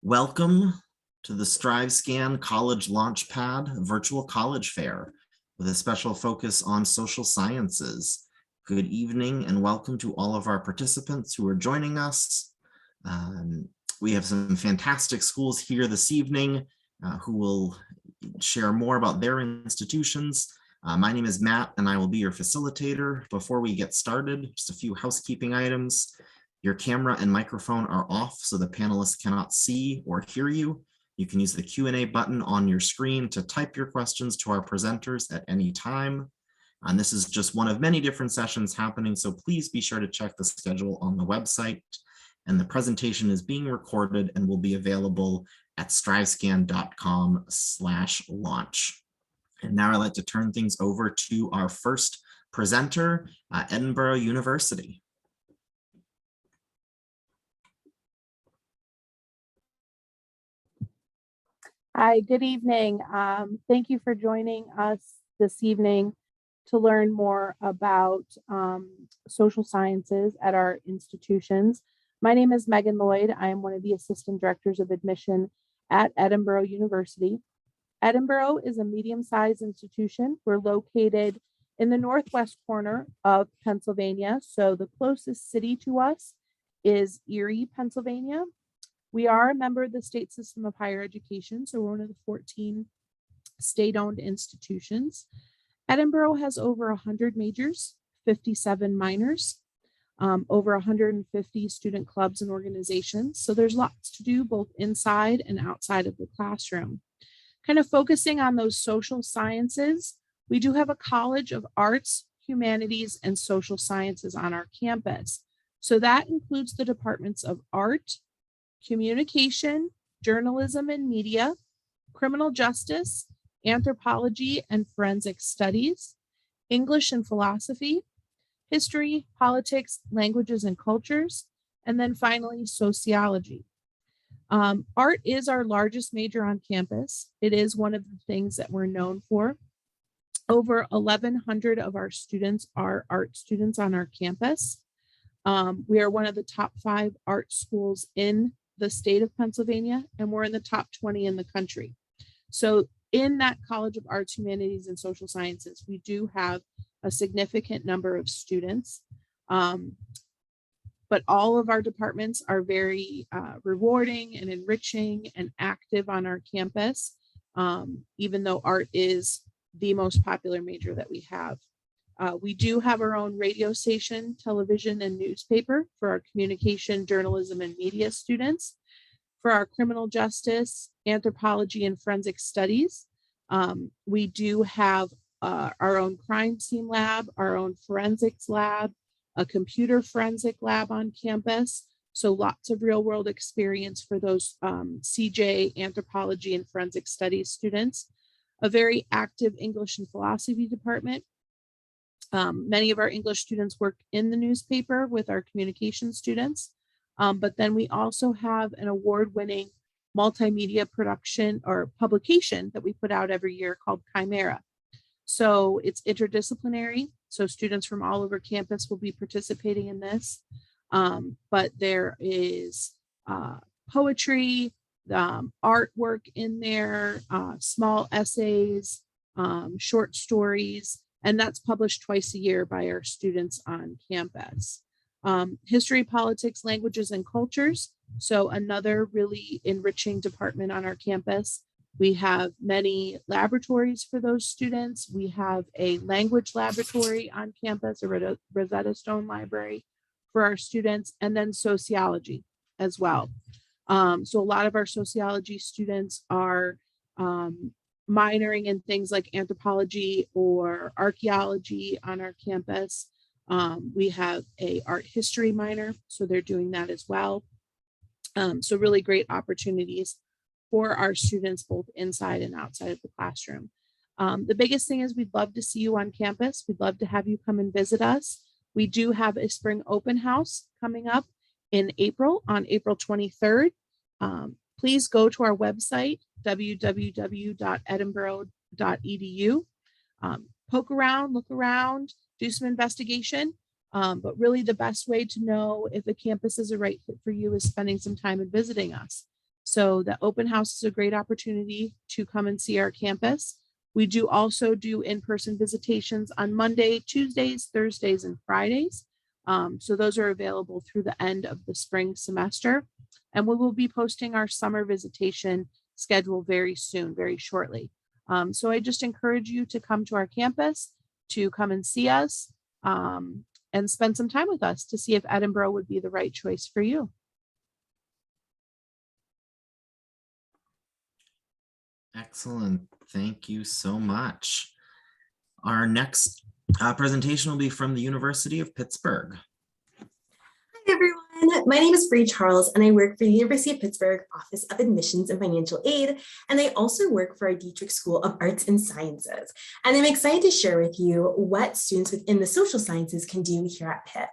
Welcome to the StriveScan College Launchpad Virtual College Fair with a special focus on social sciences. Good evening and welcome to all of our participants who are joining us. We have some fantastic schools here this evening who will share more about their institutions. My name is Matt and I will be your facilitator. Before we get started, just a few housekeeping items. Your camera and microphone are off so the panelists cannot see or hear you. You can use the Q&A button on your screen to type your questions to our presenters at any time. And this is just one of many different sessions happening, so please be sure to check the schedule on the website. And the presentation is being recorded and will be available at strivescan.com/launch. And now I'd like to turn things over to our first presenter, Edinboro University. Hi, good evening. Thank you for joining us this evening to learn more about social sciences at our institutions. My name is Megan Lloyd. I am one of the assistant directors of admission at Edinboro University. Edinboro is a medium-sized institution. We're located in the northwest corner of Pennsylvania. So the closest city to us is Erie, Pennsylvania. We are a member of the state system of higher education, so we're one of the 14 state-owned institutions. Edinboro has over 100 majors, 57 minors, over 150 student clubs and organizations. So there's lots to do both inside and outside of the classroom. Kind of focusing on those social sciences, we do have a College of Arts, Humanities, and Social Sciences on our campus. So that includes the departments of art, communication, journalism and media, criminal justice, anthropology and forensic studies, English and philosophy, history, politics, languages and cultures, and then finally sociology. Art is our largest major on campus. It is one of the things that we're known for. Over 1,100 of our students are art students on our campus. We are one of the top 5 art schools in the state of Pennsylvania, and we're in the top 20 in the country. So in that College of Arts, Humanities, and Social Sciences, we do have a significant number of students, but all of our departments are very rewarding and enriching and active on our campus, even though art is the most popular major that we have. We do have our own radio station, television, and newspaper for our communication, journalism, and media students. For our criminal justice, anthropology, and forensic studies, we do have our own crime scene lab, our own forensics lab, a computer forensic lab on campus. So lots of real world experience for those CJ, anthropology, and forensic studies students. A very active English and philosophy department. Many of our English students work in the newspaper with our communication students, but then we also have an award-winning multimedia production or publication that we put out every year called Chimera. So it's interdisciplinary, so students from all over campus will be participating in this, but there is poetry, artwork in there, small essays, short stories, and that's published twice a year by our students on campus. History, politics, languages, and cultures. So another really enriching department on our campus. We have many laboratories for those students. We have a language laboratory on campus, a Rosetta Stone library for our students, and then sociology as well. So a lot of our sociology students are minoring in things like anthropology or archaeology on our campus. We have a art history minor, so they're doing that as well. So really great opportunities for our students, both inside and outside of the classroom. The biggest thing is we'd love to see you on campus. We'd love to have you come and visit us. We do have a spring open house coming up in April, on April 23rd. Please go to our website, www.edinboro.edu. Poke around, look around, do some investigation. But really the best way to know if a campus is a right fit for you is spending some time and visiting us. So the open house is a great opportunity to come and see our campus. We do also do in-person visitations on Monday, Tuesdays, Thursdays, and Fridays. So those are available through the end of the spring semester. And we will be posting our summer visitation schedule very soon, very shortly. So I just encourage you to come to our campus, to come and see us, and spend some time with us to see if Edinboro would be the right choice for you. Excellent. Thank you so much. Our next presentation will be from the University of Pittsburgh. Hi everyone, my name is Bree Charles and I work for the University of Pittsburgh Office of Admissions and Financial Aid, and I also work for our Dietrich School of Arts and Sciences. And I'm excited to share with you what students within the social sciences can do here at Pitt.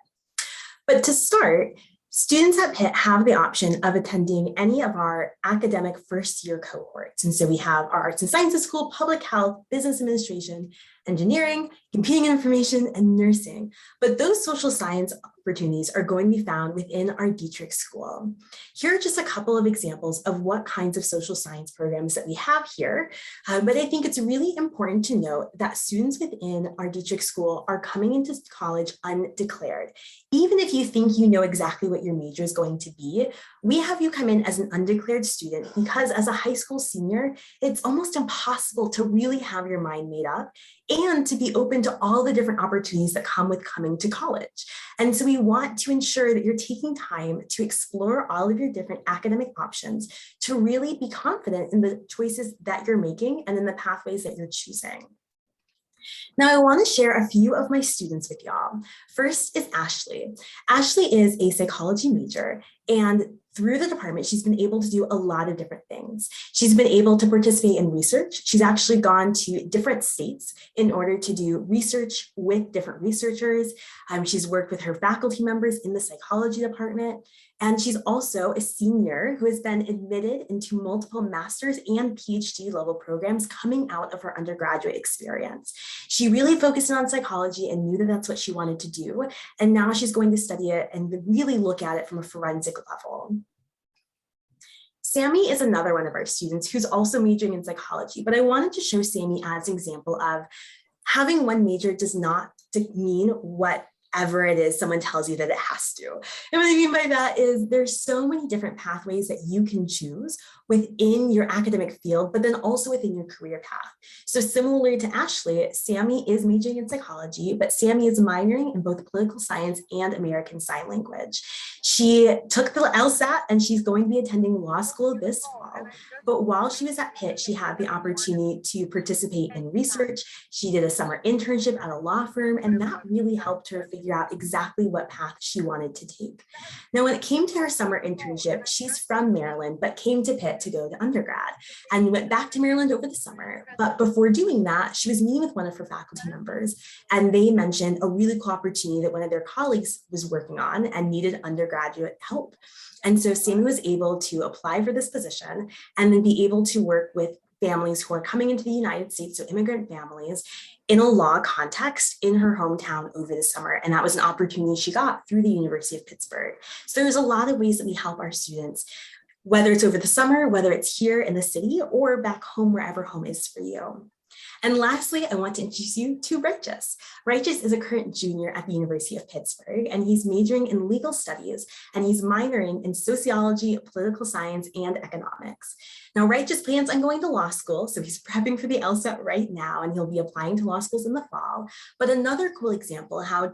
But to start, students at Pitt have the option of attending any of our academic first year cohorts. And so we have our Arts and Sciences School, Public Health, Business Administration, Engineering, Computing and Information, and Nursing. But those social science opportunities are going to be found within our Dietrich School. Here are just a couple of examples of what kinds of social science programs that we have here. But I think it's really important to note that students within our Dietrich School are coming into college undeclared. Even if you think you know exactly what your major is going to be, we have you come in as an undeclared student because as a high school senior, it's almost impossible to really have your mind made up and to be open to all the different opportunities that come with coming to college. And so we want to ensure that you're taking time to explore all of your different academic options to really be confident in the choices that you're making and in the pathways that you're choosing. Now, I want to share a few of my students with y'all. First is Ashley. Ashley is a psychology major, and through the department, she's been able to do a lot of different things. She's been able to participate in research. She's actually gone to different states in order to do research with different researchers. She's worked with her faculty members in the psychology department. And she's also a senior who has been admitted into multiple master's and PhD level programs coming out of her undergraduate experience. She really focused on psychology and knew that that's what she wanted to do. And now she's going to study it and really look at it from a forensic level. Sammy is another one of our students who's also majoring in psychology, but I wanted to show Sammy as an example of having one major does not mean whatever it is someone tells you that it has to. And what I mean by that is there's so many different pathways that you can choose within your academic field, but then also within your career path. So similarly to Ashley, Sammy is majoring in psychology, but Sammy is minoring in both political science and American Sign Language. She took the LSAT and she's going to be attending law school this fall. But while she was at Pitt, she had the opportunity to participate in research. She did a summer internship at a law firm, and that really helped her figure out exactly what path she wanted to take. Now, when it came to her summer internship, she's from Maryland, but came to Pitt to go to undergrad and went back to Maryland over the summer. But before doing that, she was meeting with one of her faculty members, and they mentioned a really cool opportunity that one of their colleagues was working on and needed undergraduate help. And so Sammy was able to apply for this position and then be able to work with families who are coming into the United States, so immigrant families, in a law context in her hometown over the summer. And that was an opportunity she got through the University of Pittsburgh. So there's a lot of ways that we help our students, whether it's over the summer, whether it's here in the city, or back home, wherever home is for you. And lastly, I want to introduce you to Righteous. Righteous is a current junior at the University of Pittsburgh, and he's majoring in legal studies, and he's minoring in sociology, political science, and economics. Now, Righteous plans on going to law school, so he's prepping for the LSAT right now, and he'll be applying to law schools in the fall. But another cool example how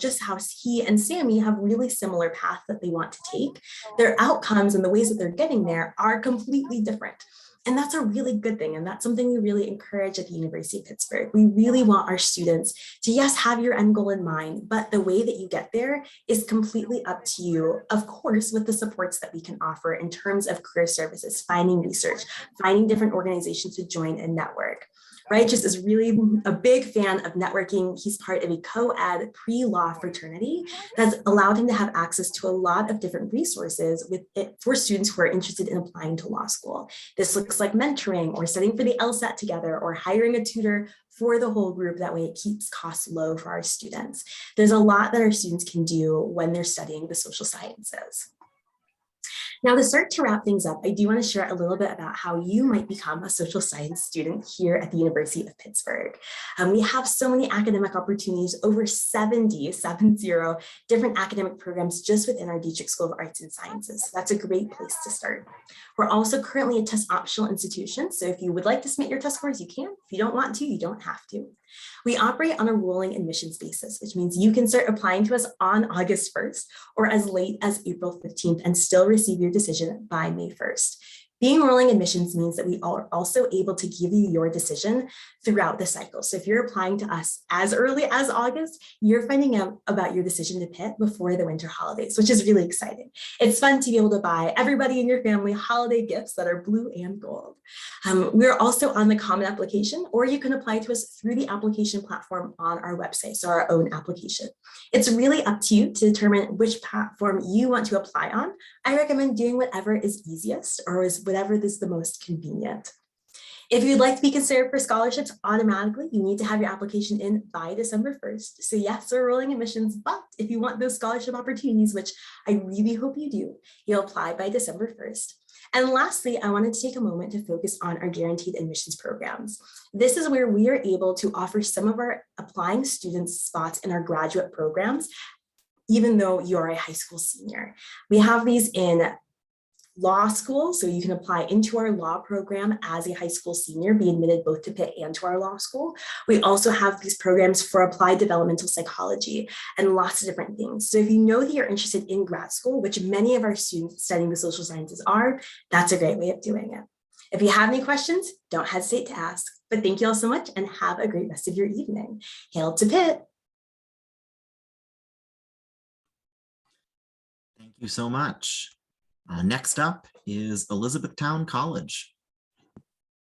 he and Sammy have really similar paths that they want to take. Their outcomes and the ways that they're getting there are completely different. And that's a really good thing. And that's something we really encourage at the University of Pittsburgh. We really want our students to, yes, have your end goal in mind, but the way that you get there is completely up to you, of course, with the supports that we can offer in terms of career services, finding research, finding different organizations to join and network. Righteous is really a big fan of networking. He's part of a co-ed pre-law fraternity that's allowed him to have access to a lot of different resources for students who are interested in applying to law school. This looks like mentoring or studying for the LSAT together or hiring a tutor for the whole group. That way it keeps costs low for our students. There's a lot that our students can do when they're studying the social sciences. Now, to start to wrap things up, I do want to share a little bit about how you might become a social science student here at the University of Pittsburgh. We have so many academic opportunities, over 70 different academic programs just within our Dietrich School of Arts and Sciences. So that's a great place to start. We're also currently a test optional institution. So if you would like to submit your test scores, you can. If you don't want to, you don't have to. We operate on a rolling admissions basis, which means you can start applying to us on August 1st or as late as April 15th and still receive your decision by May 1st. Being rolling admissions means that we are also able to give you your decision throughout the cycle. So if you're applying to us as early as August, you're finding out about your decision to Pitt before the winter holidays, which is really exciting. It's fun to be able to buy everybody in your family holiday gifts that are blue and gold. We're also on the Common Application, or you can apply to us through the application platform on our website, so our own application. It's really up to you to determine which platform you want to apply on. I recommend doing whatever is easiest or whatever is the most convenient. If you'd like to be considered for scholarships automatically, you need to have your application in by December 1st. So yes, we're rolling admissions, but if you want those scholarship opportunities, which I really hope you do, you'll apply by December 1st. And lastly, I wanted to take a moment to focus on our guaranteed admissions programs. This is where we are able to offer some of our applying students spots in our graduate programs, even though you're a high school senior. We have these in law school, so you can apply into our law program as a high school senior, be admitted both to Pitt and to our law school. We also have these programs for applied developmental psychology and lots of different things. So if you know that you're interested in grad school, which many of our students studying the social sciences are, that's a great way of doing it. If you have any questions, don't hesitate to ask. But thank you all so much and have a great rest of your evening. Hail to Pitt. Thank you so much. Next up is Elizabethtown College.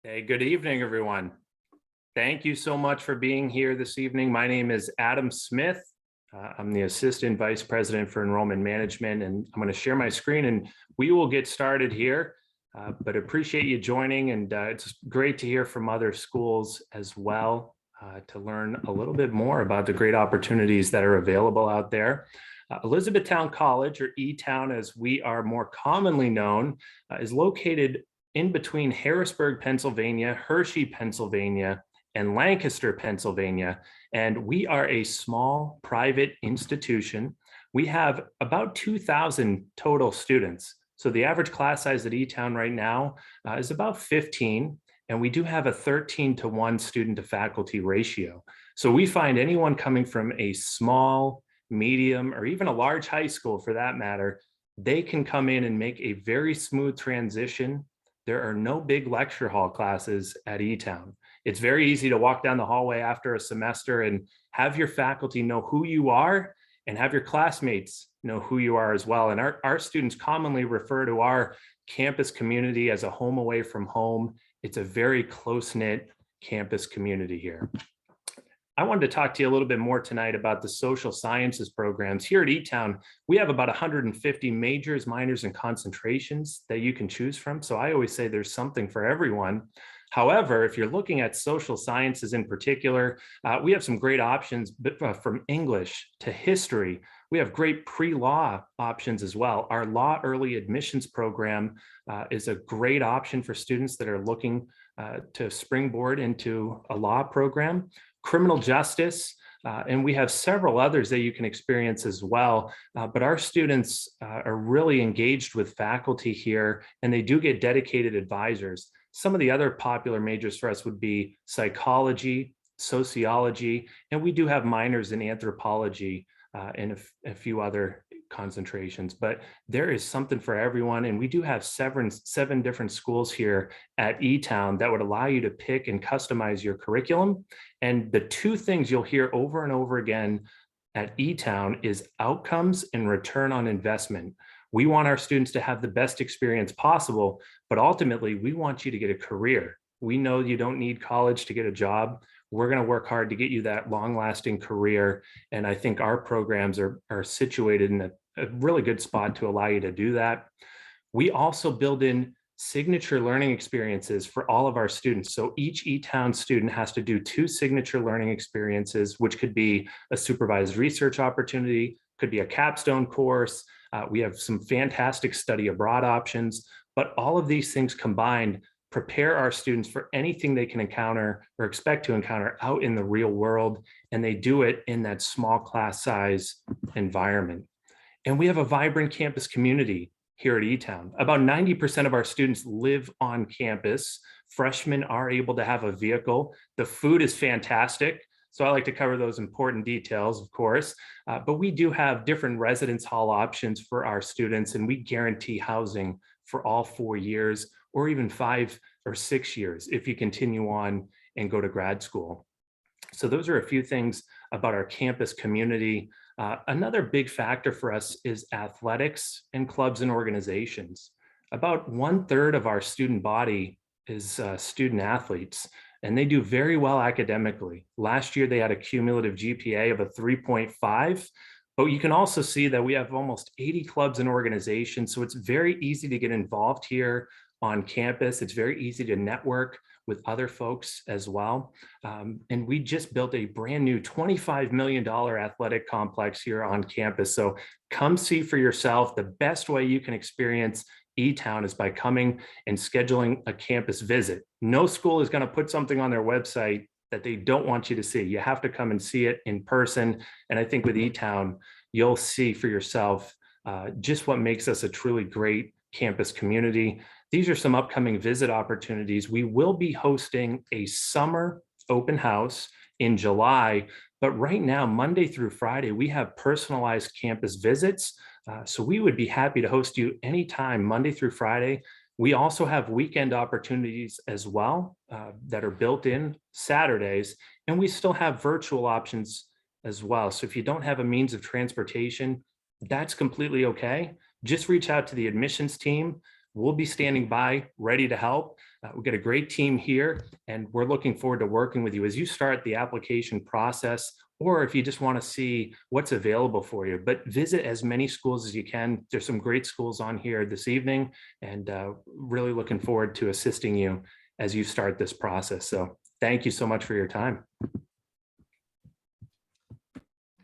Hey, good evening, everyone. Thank you so much for being here this evening. My name is Adam Smith. I'm the Assistant Vice President for Enrollment Management, and I'm going to share my screen and we will get started here. But appreciate you joining, and it's great to hear from other schools as well to learn a little bit more about the great opportunities that are available out there. Elizabethtown College, or Etown as we are more commonly known, is located in between Harrisburg, Pennsylvania, Hershey, Pennsylvania, and Lancaster, Pennsylvania. And we are a small private institution. We have about 2,000 total students. So the average class size at Etown right now is about 15. And we do have a 13-to-1 student to faculty ratio. So we find anyone coming from a small, medium, or even a large high school for that matter, they can come in and make a very smooth transition. There are no big lecture hall classes at Etown. It's very easy to walk down the hallway after a semester and have your faculty know who you are and have your classmates know who you are as well. And our students commonly refer to our campus community as a home away from home. It's a very close-knit campus community here. I wanted to talk to you a little bit more tonight about the social sciences programs. Here at Etown, we have about 150 majors, minors, and concentrations that you can choose from. So I always say there's something for everyone. However, if you're looking at social sciences in particular, we have some great options from English to history. We have great pre-law options as well. Our law early admissions program is a great option for students that are looking to springboard into a law program. Criminal justice, and we have several others that you can experience as well. But our students are really engaged with faculty here, and they do get dedicated advisors. Some of the other popular majors for us would be psychology, sociology, and we do have minors in anthropology and a few other concentrations, but there is something for everyone. And we do have seven different schools here at Etown that would allow you to pick and customize your curriculum. And the two things you'll hear over and over again at Etown is outcomes and return on investment. We want our students to have the best experience possible, but ultimately we want you to get a career. We know you don't need college to get a job. We're going to work hard to get you that long-lasting career. And I think our programs are situated in a really good spot to allow you to do that. We also build in signature learning experiences for all of our students. So each Etown student has to do 2 signature learning experiences, which could be a supervised research opportunity, could be a capstone course. We have some fantastic study abroad options, but all of these things combined prepare our students for anything they can encounter or expect to encounter out in the real world. And they do it in that small class size environment. And we have a vibrant campus community here at Etown. About 90% of our students live on campus. Freshmen are able to have a vehicle. The food is fantastic. So I like to cover those important details, of course, but we do have different residence hall options for our students, and we guarantee housing for all 4 years or even 5 or 6 years if you continue on and go to grad school. So those are a few things about our campus community. Another big factor for us is athletics and clubs and organizations. About 1/3 of our student body is student athletes, and they do very well academically. Last year, they had a cumulative GPA of a 3.5, but you can also see that we have almost 80 clubs and organizations, so it's very easy to get involved here on campus. It's very easy to network with other folks as well. And we just built a brand new $25 million athletic complex here on campus. So come see for yourself. The best way you can experience Etown is by coming and scheduling a campus visit. No school is going to put something on their website that they don't want you to see. You have to come and see it in person. And I think with Etown, you'll see for yourself just what makes us a truly great campus community. These are some upcoming visit opportunities. We will be hosting a summer open house in July, but right now, Monday through Friday, we have personalized campus visits. So we would be happy to host you anytime, Monday through Friday. We also have weekend opportunities as well that are built in Saturdays, and we still have virtual options as well. So if you don't have a means of transportation, that's completely okay. Just reach out to the admissions team. We'll be standing by, ready to help. We've got a great team here, and we're looking forward to working with you as you start the application process, or if you just want to see what's available for you. But visit as many schools as you can. There's some great schools on here this evening, and really looking forward to assisting you as you start this process. So thank you so much for your time.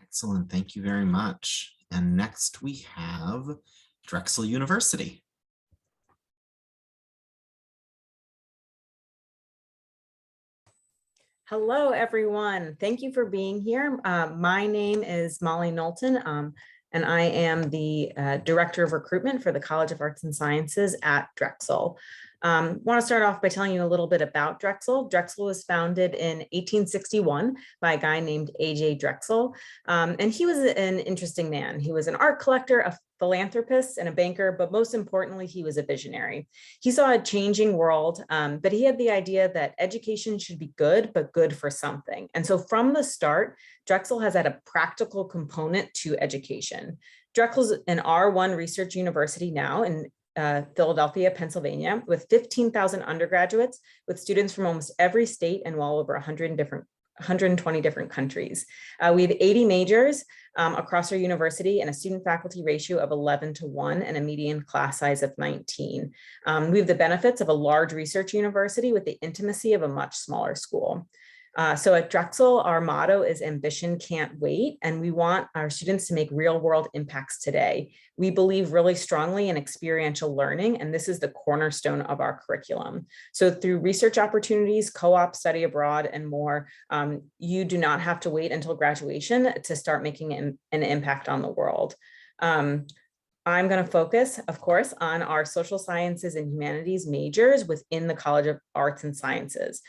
Excellent. Thank you very much. And next we have Drexel University. Hello, everyone. Thank you for being here. My name is Molly Knowlton, and I am the Director of Recruitment for the College of Arts and Sciences at Drexel. Want to start off by telling you a little bit about Drexel. Drexel was founded in 1861 by a guy named A.J. Drexel, and he was an interesting man. He was an art collector, a philanthropist, and a banker, but most importantly, he was a visionary. He saw a changing world, but he had the idea that education should be good, but good for something. And so from the start, Drexel has had a practical component to education. Drexel's an R1 research university now in Philadelphia, Pennsylvania, with 15,000 undergraduates, with students from almost every state and well over 120 different countries. We have 80 majors across our university and a student faculty ratio of 11:1 and a median class size of 19. We have the benefits of a large research university with the intimacy of a much smaller school. So at Drexel, our motto is ambition can't wait, and we want our students to make real world impacts today. We believe really strongly in experiential learning, and this is the cornerstone of our curriculum. So through research opportunities, co-op, study abroad, and more, you do not have to wait until graduation to start making an impact on the world. I'm going to focus, of course, on our social sciences and humanities majors within the College of Arts and Sciences.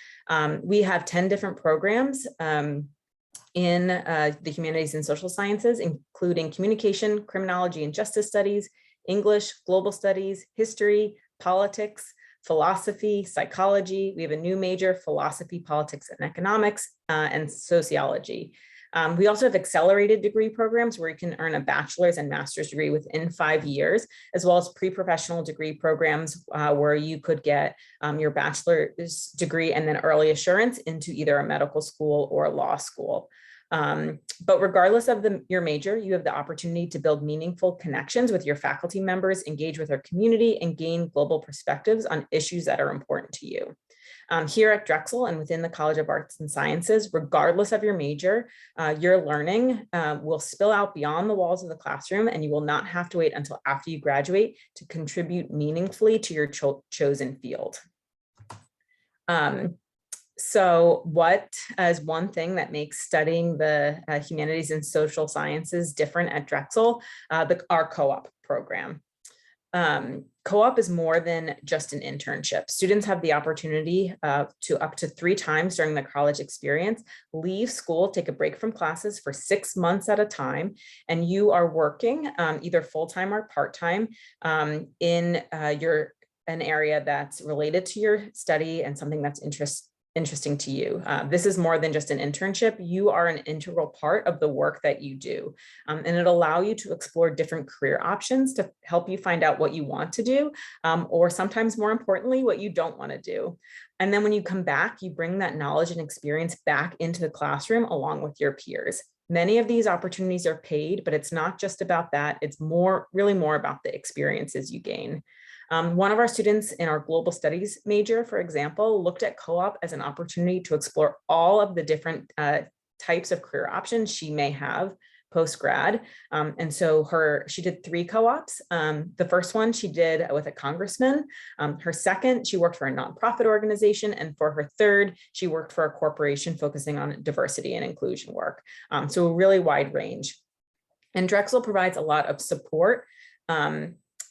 We have 10 different programs in the humanities and social sciences, including communication, criminology and justice studies, English, global studies, history, politics, philosophy, psychology. We have a new major, philosophy, politics and economics, and sociology. We also have accelerated degree programs where you can earn a bachelor's and master's degree within 5 years, as well as pre-professional degree programs where you could get your bachelor's degree and then early assurance into either a medical school or a law school. But regardless of your major, you have the opportunity to build meaningful connections with your faculty members, engage with our community, and gain global perspectives on issues that are important to you. Here at Drexel and within the College of Arts and Sciences, regardless of your major, your learning will spill out beyond the walls of the classroom, and you will not have to wait until after you graduate to contribute meaningfully to your chosen field. So what is one thing that makes studying the humanities and social sciences different at Drexel? Our co-op program. Co-op is more than just an internship. Students have the opportunity to up to 3 times during the college experience, leave school, take a break from classes for 6 months at a time, and you are working either full-time or part-time in an area that's related to your study and something that's interesting to you. This is more than just an internship. You are an integral part of the work that you do. And it'll allow you to explore different career options to help you find out what you want to do, or sometimes more importantly, what you don't want to do. And then when you come back, you bring that knowledge and experience back into the classroom along with your peers. Many of these opportunities are paid, but it's not just about that. It's really more about the experiences you gain. One of our students in our global studies major, for example, looked at co-op as an opportunity to explore all of the different types of career options she may have post-grad. And so she did 3 co-ops. The first one she did with a congressman. Her second, she worked for a nonprofit organization. And for her third, she worked for a corporation focusing on diversity and inclusion work. So a really wide range. And Drexel provides a lot of support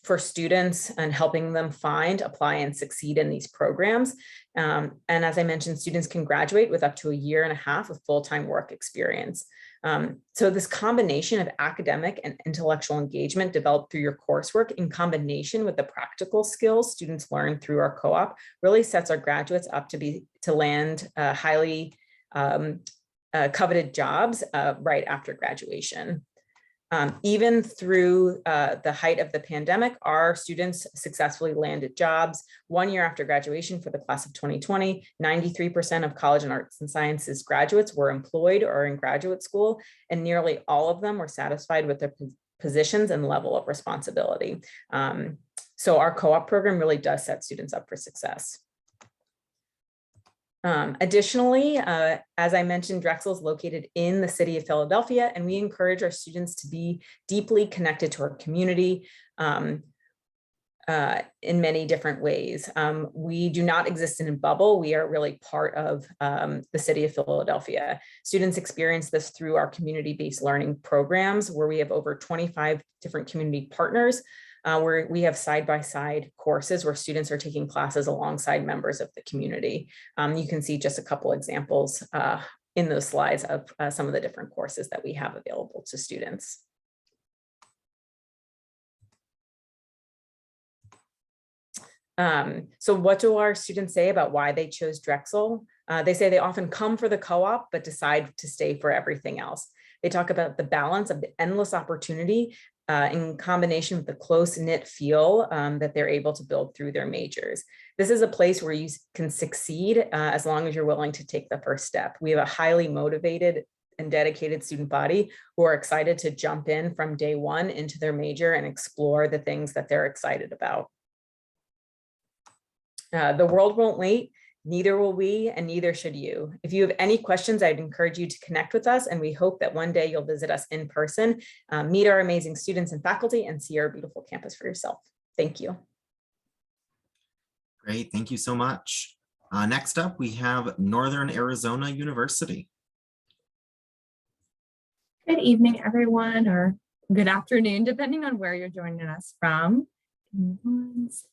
for students and helping them find, apply, and succeed in these programs. And as I mentioned, students can graduate with up to 1.5 years of full-time work experience. So this combination of academic and intellectual engagement developed through your coursework in combination with the practical skills students learn through our co-op really sets our graduates up to land highly coveted jobs right after graduation. Even through the height of the pandemic, our students successfully landed jobs. 1 year after graduation for the class of 2020, 93% of college and arts and sciences graduates were employed or in graduate school, and nearly all of them were satisfied with their positions and level of responsibility. So our co-op program really does set students up for success. Additionally, as I mentioned, Drexel is located in the city of Philadelphia, and we encourage our students to be deeply connected to our community in many different ways. We do not exist in a bubble. We are really part of the city of Philadelphia. Students experience this through our community-based learning programs, where we have over 25 different community partners, where we have side-by-side courses where students are taking classes alongside members of the community. You can see just a couple examples in those slides of some of the different courses that we have available to students. So what do our students say about why they chose Drexel? They say they often come for the co-op, but decide to stay for everything else. They talk about the balance of the endless opportunity in combination with the close-knit feel that they're able to build through their majors. This is a place where you can succeed as long as you're willing to take the first step. We have a highly motivated and dedicated student body who are excited to jump in from day one into their major and explore the things that they're excited about. The world won't wait. Neither will we, and neither should you. If you have any questions, I'd encourage you to connect with us, and we hope that one day you'll visit us in person, meet our amazing students and faculty, and see our beautiful campus for yourself. Thank you. Great, thank you so much. Next up, we have Northern Arizona University. Good evening, everyone, or good afternoon, depending on where you're joining us from. Give me 1 second.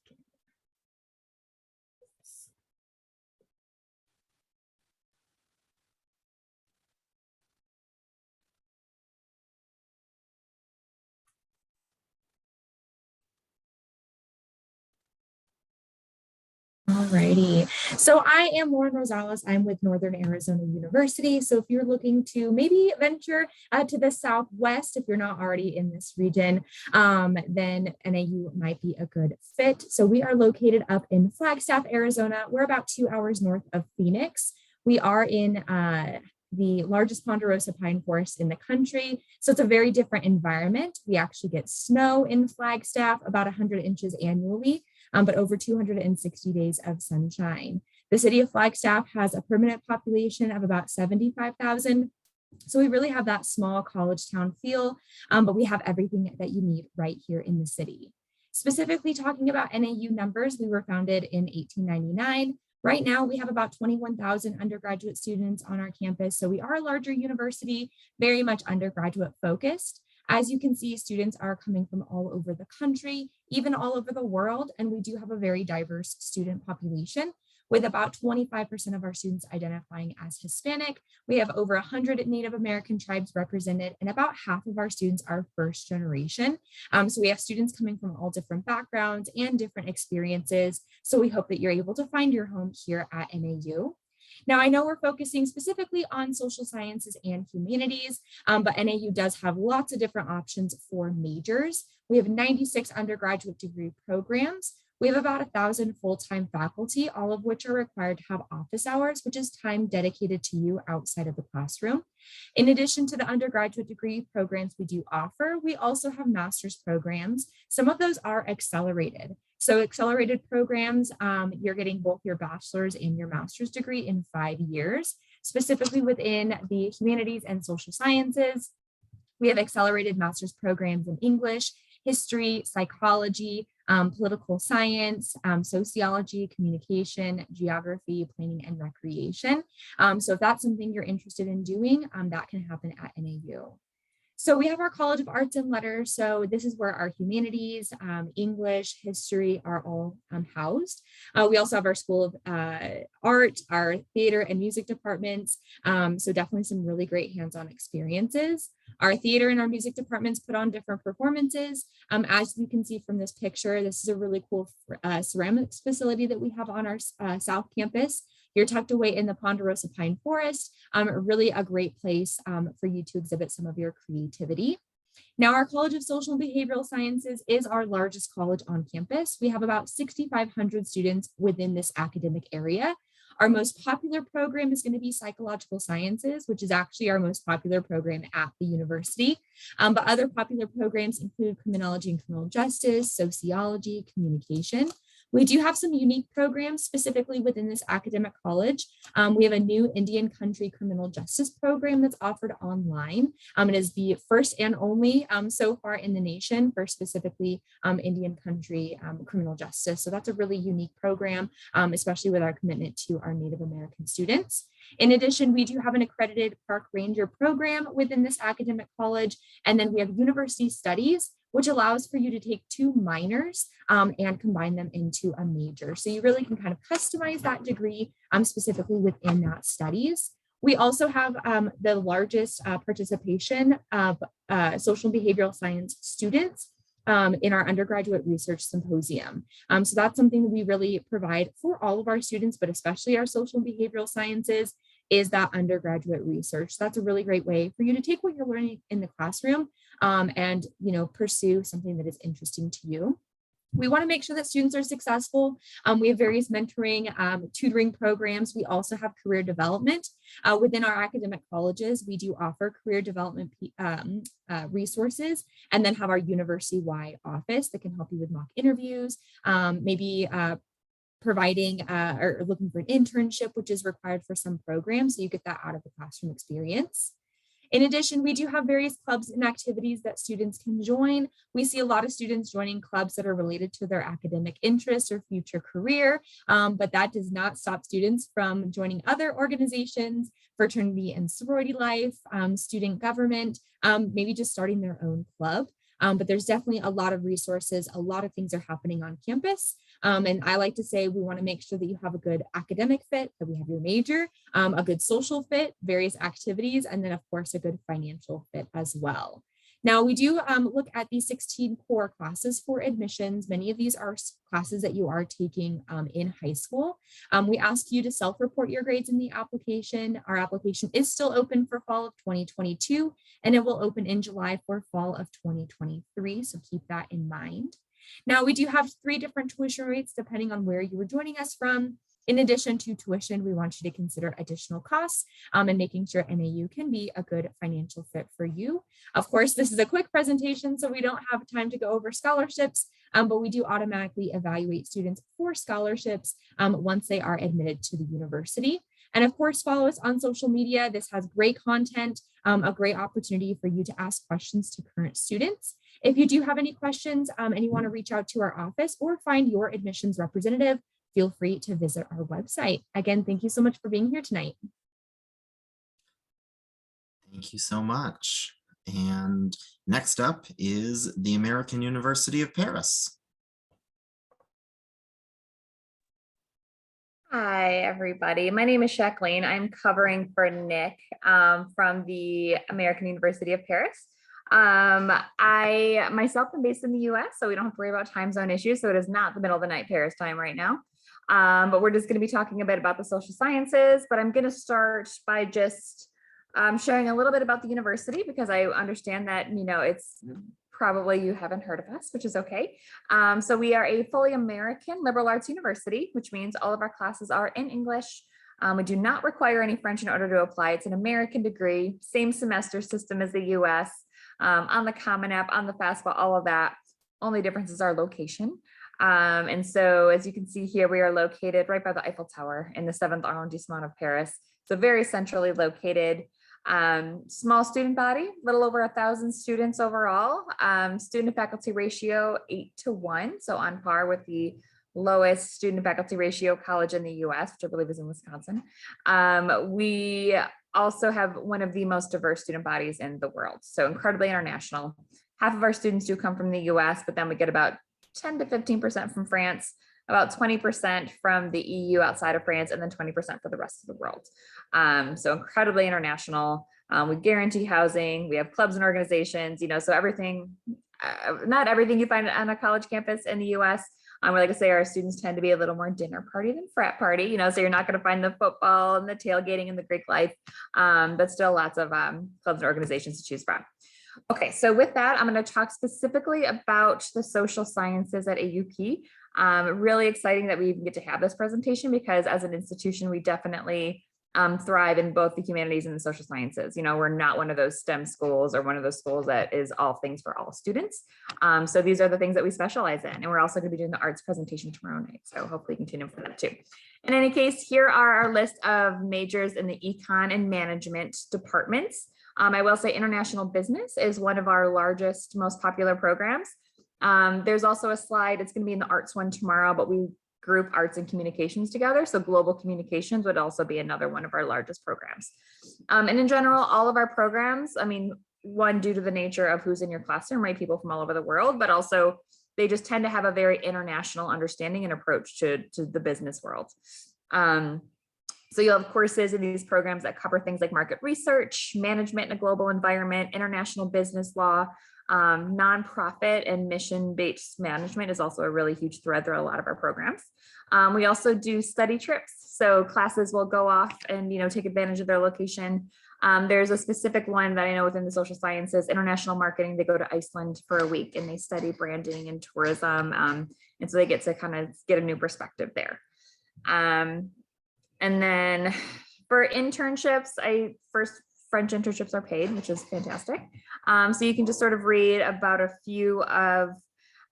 Alrighty, so I am Lauren Rosales. I'm with Northern Arizona University. So if you're looking to maybe venture to the Southwest, if you're not already in this region, then NAU might be a good fit. So we are located up in Flagstaff, Arizona. We're about 2 hours north of Phoenix. We are in the largest ponderosa pine forest in the country. So it's a very different environment. We actually get snow in Flagstaff, about 100 inches annually. But over 260 days of sunshine. The city of Flagstaff has a permanent population of about 75,000. So we really have that small college town feel, but we have everything that you need right here in the city. Specifically talking about NAU numbers, we were founded in 1899. Right now, we have about 21,000 undergraduate students on our campus. So we are a larger university, very much undergraduate focused. As you can see, students are coming from all over the country, even all over the world, and we do have a very diverse student population, with about 25% of our students identifying as Hispanic. We have over 100 Native American tribes represented, and about half of our students are first generation. So we have students coming from all different backgrounds and different experiences. So we hope that you're able to find your home here at NAU. Now, I know we're focusing specifically on social sciences and humanities, but NAU does have lots of different options for majors. We have 96 undergraduate degree programs. We have about 1,000 full-time faculty, all of which are required to have office hours, which is time dedicated to you outside of the classroom. In addition to the undergraduate degree programs we do offer, we also have master's programs. Some of those are accelerated. So accelerated programs, you're getting both your bachelor's and your master's degree in 5 years, specifically within the humanities and social sciences. We have accelerated master's programs in English, history, psychology, political science, sociology, communication, geography, planning, and recreation. So if that's something you're interested in doing, that can happen at NAU. So we have our College of Arts and Letters. So this is where our humanities, English, history are all housed. We also have our School of Art, our theater and music departments. So definitely some really great hands-on experiences. Our theater and our music departments put on different performances. As you can see from this picture, this is a really cool ceramics facility that we have on our South Campus. You're tucked away in the Ponderosa Pine Forest, really a great place for you to exhibit some of your creativity. Now, our College of Social and Behavioral Sciences is our largest college on campus. We have about 6,500 students within this academic area. Our most popular program is going to be Psychological Sciences, which is actually our most popular program at the university. But other popular programs include Criminology and Criminal Justice, Sociology, Communication. We do have some unique programs specifically within this academic college. We have a new Indian Country Criminal Justice program that's offered online. It is the first and only so far in the nation for specifically Indian Country Criminal Justice. So that's a really unique program, especially with our commitment to our Native American students. In addition, we do have an accredited park ranger program within this academic college. And then we have university studies, which allows for you to take 2 minors and combine them into a major. So you really can kind of customize that degree specifically within that studies. We also have the largest participation of social and behavioral science students in our undergraduate research symposium. So that's something that we really provide for all of our students, but especially our social and behavioral sciences, is that undergraduate research. That's a really great way for you to take what you're learning in the classroom and pursue something that is interesting to you. We want to make sure that students are successful. We have various mentoring, tutoring programs. We also have career development. Within our academic colleges, we do offer career development resources, and then have our university-wide office that can help you with mock interviews, maybe providing or looking for an internship, which is required for some programs. So you get that out of the classroom experience. In addition, we do have various clubs and activities that students can join. We see a lot of students joining clubs that are related to their academic interests or future career, but that does not stop students from joining other organizations, fraternity and sorority life, student government, maybe just starting their own club. But there's definitely a lot of resources, a lot of things are happening on campus. And I like to say we want to make sure that you have a good academic fit, that we have your major, a good social fit, various activities, and then of course a good financial fit as well. Now we do look at these 16 core classes for admissions. Many of these are classes that you are taking in high school. We ask you to self-report your grades in the application. Our application is still open for fall of 2022, and it will open in July for fall of 2023. So keep that in mind. Now we do have 3 different tuition rates depending on where you were joining us from. In addition to tuition, we want you to consider additional costs and making sure NAU can be a good financial fit for you. Of course, this is a quick presentation, so we don't have time to go over scholarships, but we do automatically evaluate students for scholarships once they are admitted to the university. And of course, follow us on social media. This has great content, a great opportunity for you to ask questions to current students. If you do have any questions and you want to reach out to our office or find your admissions representative, feel free to visit our website. Again, thank you so much for being here tonight. Thank you so much. And next up is the American University of Paris. Hi, everybody. My name is Jacqueline. I'm covering for Nick from the American University of Paris. I myself am based in the US, so we don't have to worry about time zone issues. So it is not the middle of the night Paris time right now. But we're just going to be talking a bit about the social sciences, but I'm going to start by just sharing a little bit about the university, because I understand that, you know, it's probably you haven't heard of us, which is okay. So we are a fully American liberal arts university, which means all of our classes are in English. We do not require any French in order to apply. It's an American degree, same semester system as the US, on the Common App, on the FAFSA, all of that. Only difference is our location. And so as you can see here, we are located right by the Eiffel Tower in the 7th arrondissement of Paris. So very centrally located. Small student body, little over 1,000 students overall. Student to faculty ratio 8:1, so on par with the lowest student to faculty ratio college in the US, which I believe is in Wisconsin. We also have one of the most diverse student bodies in the world, so incredibly international. Half of our students do come from the US, but then we get about 10 to 15% from France, about 20% from the EU outside of France, and then 20% for the rest of the world. So incredibly international. We guarantee housing. We have clubs and organizations, you know, so everything, not everything you find on a college campus in the US. Like I say, our students tend to be a little more dinner party than frat party, you know, so you're not going to find the football and the tailgating and the Greek life, but still lots of clubs and organizations to choose from. Okay, so with that, I'm going to talk specifically about the social sciences at AUP. Really exciting that we even get to have this presentation, because as an institution, we definitely thrive in both the humanities and the social sciences. You know, we're not one of those STEM schools or one of those schools that is all things for all students. So these are the things that we specialize in. And we're also going to be doing the arts presentation tomorrow night. So hopefully you can tune in for that too. In any case, here are our list of majors in the econ and management departments. I will say international business is one of our largest, most popular programs. There's also a slide, it's going to be in the arts one tomorrow, but we group arts and communications together. So global communications would also be another one of our largest programs. And in general, all of our programs, I mean, one, due to the nature of who's in your classroom, right? People from all over the world, but also they just tend to have a very international understanding and approach to the business world. So you'll have courses in these programs that cover things like market research, management in a global environment, international business law, nonprofit and mission-based management is also a really huge thread through a lot of our programs. We also do study trips. So classes will go off and, you know, take advantage of their location. There's a specific one that I know within the social sciences, international marketing. They go to Iceland for a week and they study branding and tourism. And so they get to kind of get a new perspective there. And then for internships, French internships are paid, which is fantastic. So you can just sort of read about a few of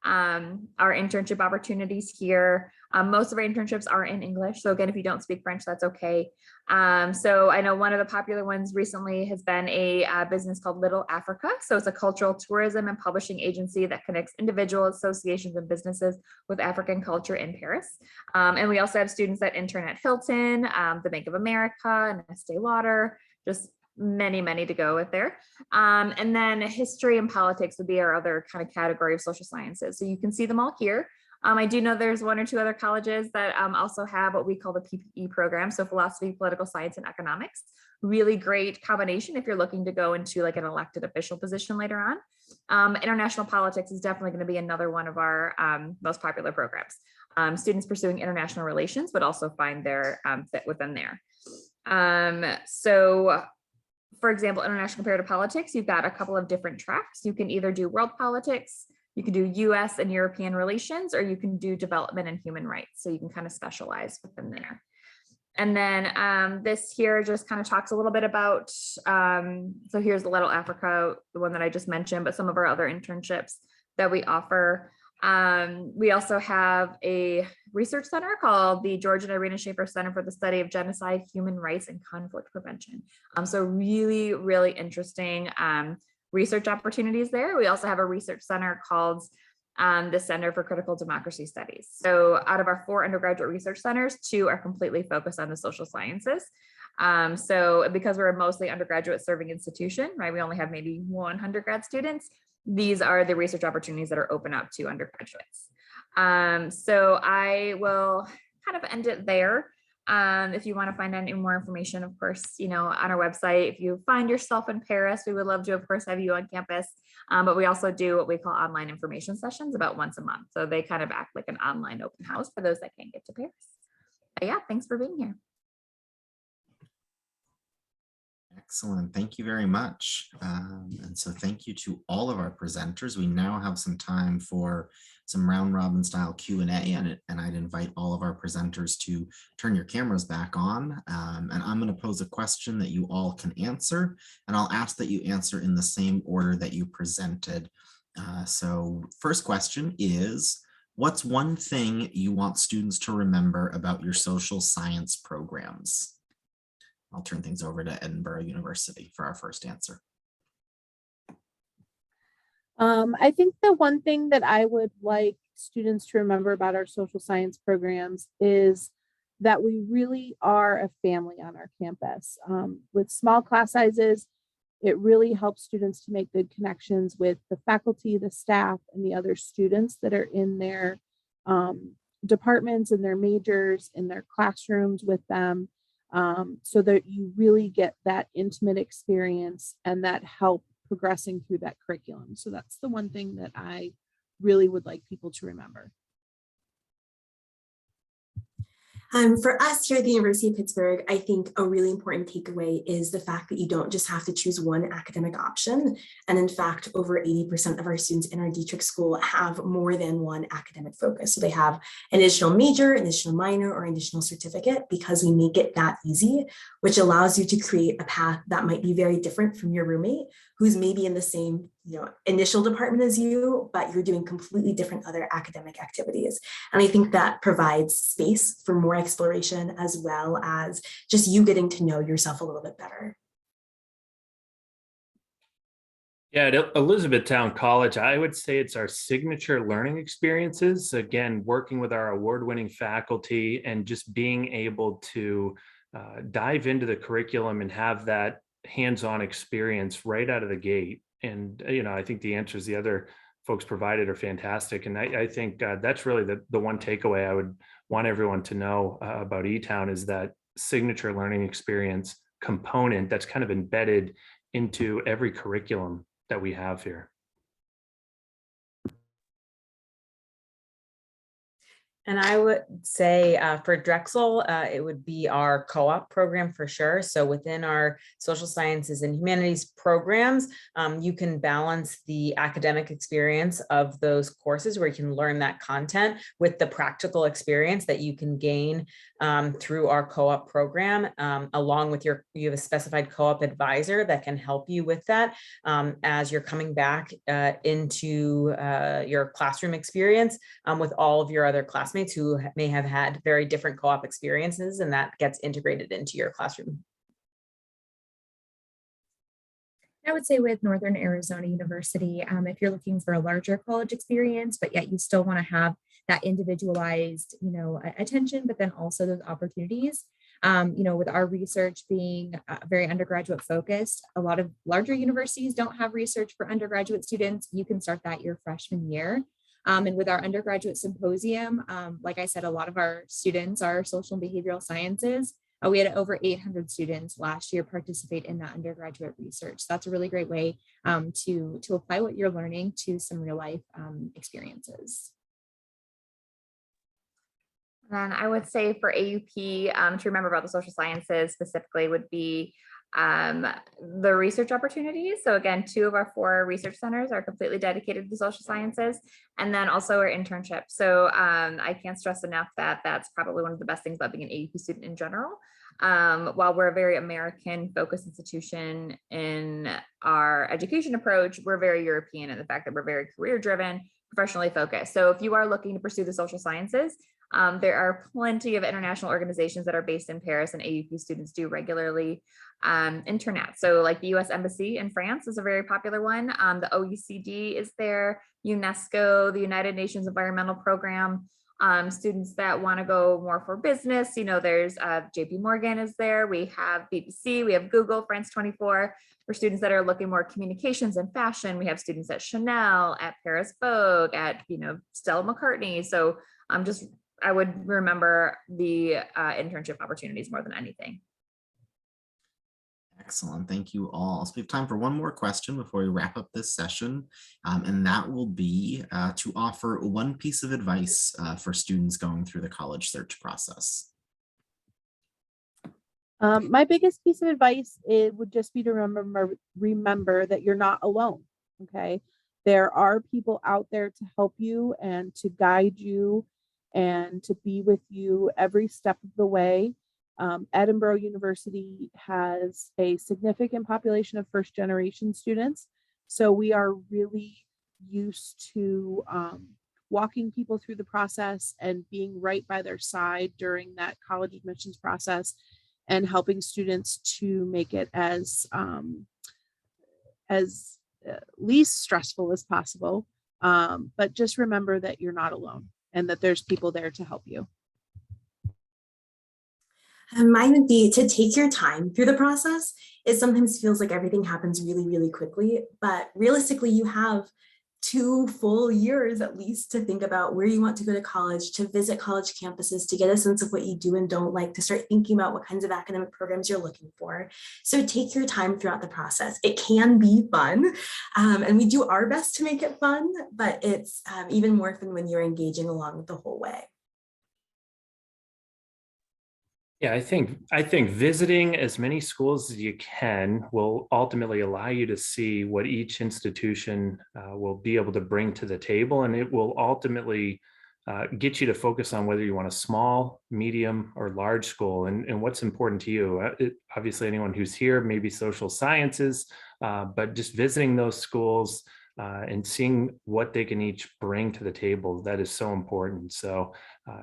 our internship opportunities here. Most of our internships are in English. So again, if you don't speak French, that's okay. So I know one of the popular ones recently has been a business called Little Africa. So it's a cultural tourism and publishing agency that connects individual associations and businesses with African culture in Paris. And we also have students that intern at Hilton, the Bank of America, and Estee Lauder, just many to go with there. And then history and politics would be our other kind of category of social sciences. So you can see them all here. I do know there's one or two other colleges that also have what we call the PPE program. So philosophy, political science, and economics. Really great combination if you're looking to go into like an elected official position later on. International politics is definitely going to be another one of our most popular programs. Students pursuing international relations would also find their fit within there. So for example, international comparative politics, you've got a couple of different tracks. You can either do world politics, You can do US and European relations, or you can do development and human rights. So you can kind of specialize within there. And then this here just kind of talks a little bit about, so here's the Little Africa, the one that I just mentioned, but some of our other internships that we offer. We also have a research center called the George and Irena Schaefer Center for the Study of Genocide, Human Rights, and Conflict Prevention. So really, really interesting research opportunities there. We also have a research center called the Center for Critical Democracy Studies. So out of our 4 undergraduate research centers, 2 are completely focused on the social sciences. So because we're a mostly undergraduate serving institution, right, we only have maybe 100 grad students. These are the research opportunities that are open up to undergraduates. So I will kind of end it there. If you want to find any more information, of course, on our website. If you find yourself in Paris, we would love to, of course, have you on campus. But we also do what we call online information sessions about once a month. So they kind of act like an online open house for those that can't get to Paris. But yeah, thanks for being here. Excellent. Thank you very much. And so thank you to all of our presenters. We now have some time for some round robin style Q&A, and I'd invite all of our presenters to turn your cameras back on. And I'm going to pose a question that you all can answer, and I'll ask that you answer in the same order that you presented. So first question is, what's one thing you want students to remember about your social science programs? I'll turn things over to Edinboro University for our first answer. I think the one thing that I would like students to remember about our social science programs is that we really are a family on our campus. With small class sizes, it really helps students to make good connections with the faculty, the staff, and the other students that are in their departments and their majors, in their classrooms with them, so that you really get that intimate experience and that help progressing through that curriculum. So that's the one thing that I really would like people to remember. For us here at the University of Pittsburgh, I think a really important takeaway is the fact that you don't just have to choose one academic option. And in fact, over 80% of our students in our Dietrich school have more than one academic focus. So they have an additional major, an additional minor, or an additional certificate, because we make it that easy, which allows you to create a path that might be very different from your roommate, who's maybe in the same initial department as you, but you're doing completely different other academic activities. And I think that provides space for more exploration, as well as just you getting to know yourself a little bit better. Yeah, at Elizabethtown College, I would say it's our signature learning experiences. Again, working with our award-winning faculty and just being able to dive into the curriculum and have that hands-on experience right out of the gate. And, I think the answers the other folks provided are fantastic. And I think that's really the one takeaway I would want everyone to know about Etown, is that signature learning experience component that's kind of embedded into every curriculum that we have here. And I would say for Drexel, it would be our co-op program for sure. So within our social sciences and humanities programs, you can balance the academic experience of those courses where you can learn that content with the practical experience that you can gain through our co-op program, along with you have a specified co-op advisor that can help you with that as you're coming back into your classroom experience with all of your other classmates who may have had very different co-op experiences, and that gets integrated into your classroom. I would say with Northern Arizona University, if you're looking for a larger college experience, but yet you still want to have that individualized, attention, but then also those opportunities, with our research being very undergraduate focused, a lot of larger universities don't have research for undergraduate students. You can start that your freshman year. And with our undergraduate symposium, like I said, a lot of our students are social and behavioral sciences. We had over 800 students last year participate in that undergraduate research. So that's a really great way to apply what you're learning to some real life experiences. And I would say for AUP, to remember about the social sciences specifically would be The research opportunities. So again, 2 of our 4 research centers are completely dedicated to the social sciences, and then also our internship. So I can't stress enough that that's probably one of the best things about being an AUP student in general. While we're a very American focused institution in our education approach, we're very European in the fact that we're very career driven, professionally focused. So if you are looking to pursue the social sciences, there are plenty of international organizations that are based in Paris, and AUP students do regularly internet. So like the US Embassy in France is a very popular one. The OECD is there, UNESCO, the United Nations Environmental Program. Students that want to go more for business, there's JP Morgan is there. We have BBC, we have Google, France 24. For students that are looking more communications and fashion, we have students at Chanel, at Paris Vogue, at Stella McCartney. So I would remember the internship opportunities more than anything. Excellent. Thank you all. So we have time for one more question before we wrap up this session. And that will be to offer one piece of advice for students going through the college search process. My biggest piece of advice would just be to remember that you're not alone. Okay. There are people out there to help you and to guide you and to be with you every step of the way. Edinboro University has a significant population of first generation students. So we are really used to walking people through the process and being right by their side during that college admissions process and helping students to make it as least stressful as possible. But just remember that you're not alone and that there's people there to help you. Mine would be to take your time through the process. It sometimes feels like everything happens really, really quickly, but realistically, you have 2 full years at least to think about where you want to go to college, to visit college campuses, to get a sense of what you do and don't like, to start thinking about what kinds of academic programs you're looking for. So take your time throughout the process. It can be fun, and we do our best to make it fun, but it's even more fun when you're engaging along the whole way. Yeah, I think visiting as many schools as you can will ultimately allow you to see what each institution will be able to bring to the table, and it will ultimately get you to focus on whether you want a small, medium, or large school, and what's important to you. Obviously, anyone who's here, maybe social sciences, but just visiting those schools and seeing what they can each bring to the table, that is so important. So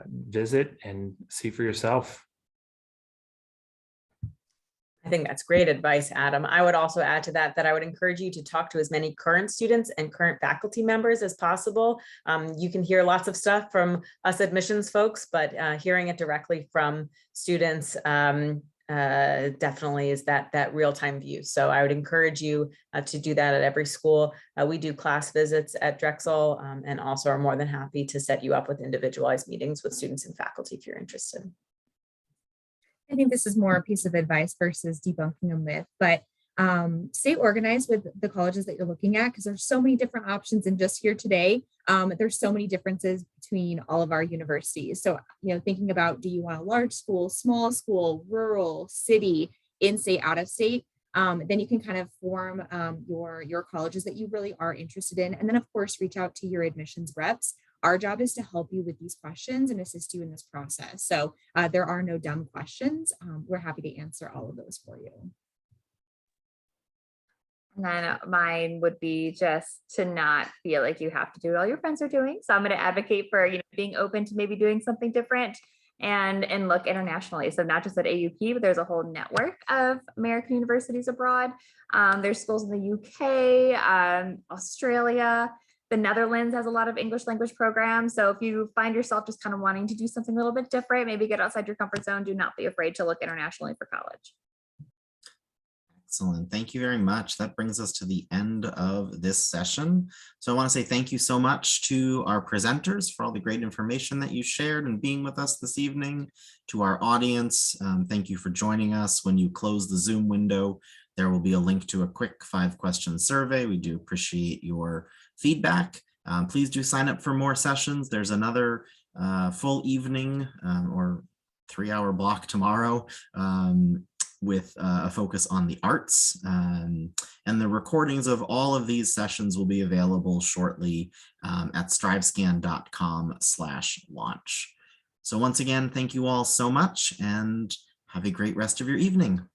visit and see for yourself. I think that's great advice, Adam. I would also add to that I would encourage you to talk to as many current students and current faculty members as possible. You can hear lots of stuff from us admissions folks, but hearing it directly from students definitely is that real-time view. So I would encourage you to do that at every school. We do class visits at Drexel and also are more than happy to set you up with individualized meetings with students and faculty if you're interested. I think this is more a piece of advice versus debunking a myth, but stay organized with the colleges that you're looking at, because there's so many different options. And just here today, there's so many differences between all of our universities. So, thinking about, do you want a large school, small school, rural, city, in-state, out of state? Then you can kind of form your colleges that you really are interested in. And then, of course, reach out to your admissions reps. Our job is to help you with these questions and assist you in this process. So there are no dumb questions. We're happy to answer all of those for you. And then mine would be just to not feel like you have to do what all your friends are doing. So I'm going to advocate for being open to maybe doing something different and look internationally. So not just at AUP, but there's a whole network of American universities abroad. There's schools in the UK, Australia. The Netherlands has a lot of English language programs. So if you find yourself just kind of wanting to do something a little bit different, maybe get outside your comfort zone, do not be afraid to look internationally for college. Excellent. Thank you very much. That brings us to the end of this session. So I want to say thank you so much to our presenters for all the great information that you shared and being with us this evening. To our audience, thank you for joining us. When you close the Zoom window, there will be a link to a quick 5-question survey. We do appreciate your feedback. Please do sign up for more sessions. There's another full evening or 3-hour block tomorrow with a focus on the arts. And the recordings of all of these sessions will be available shortly at strivescan.com/launch. So once again, thank you all so much and have a great rest of your evening.